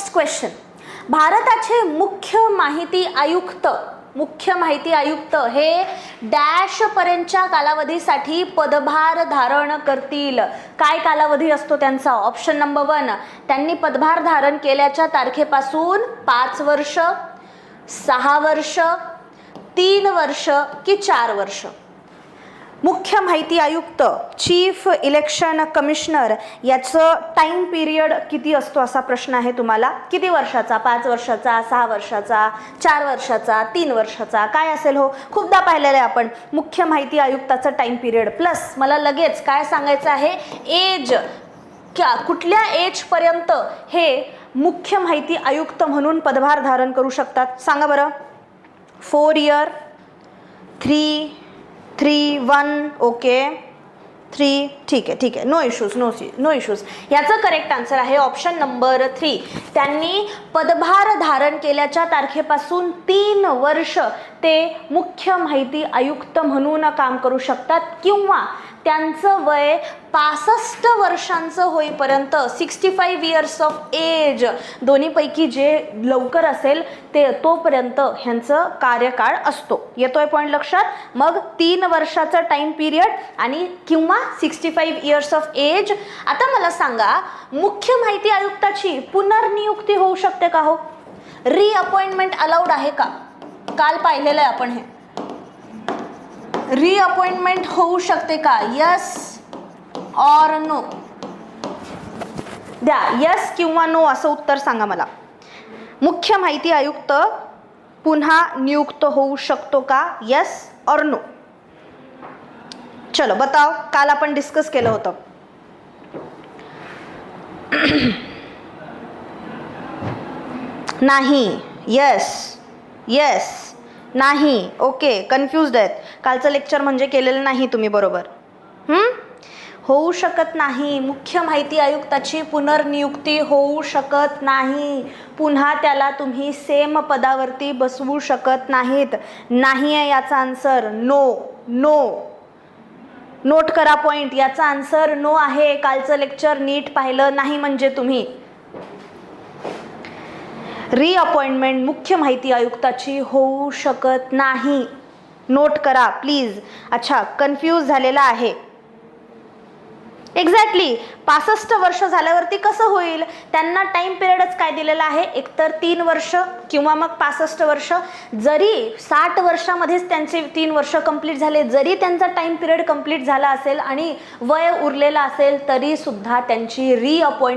Next question, भारताचे मुख्य माहिती आयुक्त हे डॅश पर्यंतच्या कालावधीसाठी पदभार धारण करतील. काय कालावधी असतो त्यांचा? ऑप्शन नंबर 1, त्यांनी पदभार धारण केल्याच्या तारखेपासून 5 वर्ष, 6 वर्ष, 3 वर्ष की 4 वर्ष. मुख्य माहिती आयुक्त, चीफ इलेक्शन कमिशनर याचं टाइम पिरियड किती असतो असा प्रश्न आहे तुम्हाला. किती वर्षाचा? 5 वर्षाचा, 6 वर्षाचा, 4 वर्षाचा, 3 वर्षाचा, काय असेल हो? खूपदा पाहिलेलं आहे आपण मुख्य माहिती आयुक्ताचं टाइम पिरियड. प्लस मला लगेच काय सांगायचं आहे, एज, कुठल्या एज पर्यंत हे मुख्य माहिती आयुक्त म्हणून पदभार धारण करू शकतात सांगा बरं. 4 इयर, 3, 1, ओके, 3, ठीक आहे, नो इश्यूज. याचं करेक्ट आन्सर आहे ऑप्शन नंबर 3. त्यांनी पदभार धारण केल्याच्या तारखेपासून 3 वर्ष ते मुख्य माहिती आयुक्त म्हणून काम करू शकतात किंवा त्यांचं वय 65 वर्षांचं होईपर्यंत, 65 इयर्स ऑफ एज, दोन्हीपैकी जे लवकर असेल ते तोपर्यंत ह्यांचं कार्यकाळ असतो. येतोय पॉईंट लक्षात? मग 3 वर्षाचा टाइम पिरियड आणि किंवा 65 इयर्स ऑफ एज. आता मला सांगा, मुख्य माहिती आयुक्ताची पुनर्नियुक्ती होऊ शकते का हो? रिअपॉइंटमेंट अलाउड आहे का? काल पाहिलेलं आहे आपण हे. रिअपॉइंटमेंट होऊ शकते का? Yes or no? द्या यस किंवा नो असं उत्तर सांगा मला. मुख्य माहिती आयुक्त पुन्हा नियुक्त होऊ शकतो का? Yes or no? चलो बताओ. काल आपण डिस्कस केलं होतं. नाही, यस, नाही, ओके, कन्फ्युज्ड आहेत. कालचं लेक्चर म्हणजे केलेलं नाही तुम्ही बरोबर. होऊ शकत नाही. मुख्य माहिती आयुक्ताची पुनर्नियुक्ती होऊ शकत नाही. पुन्हा त्याला तुम्ही सेम पदावरती बसवू शकत नाहीत. नाही आहे याचा आन्सर नो. नोट करा पॉइंट. याचा आन्सर नो आहे. कालचं लेक्चर नीट पाहिलं नाही म्हणजे तुम्ही. रिअपॉइंटमेंट मुख्य माहिती आयुक्ताची होऊ शकत नाही. नोट करा प्लीज. अच्छा, कन्फ्यूज झालेला आहे. एक्झॅक्टली 65 वर्ष झाल्यावरती कसं होईल? त्यांना टाइम पिरियडच काय दिलेला आहे? एकतर 3 वर्ष किंवा मग 65 वर्ष. जरी 60 वर्षामध्येच त्यांचे 3 वर्ष कंप्लीट झाले, जरी त्यांचा टाइम पिरियड कंप्लीट झाला असेल आणि वय उरलेला असेल, तरी सुद्धा त्यांची रिअपॉइंटमेंट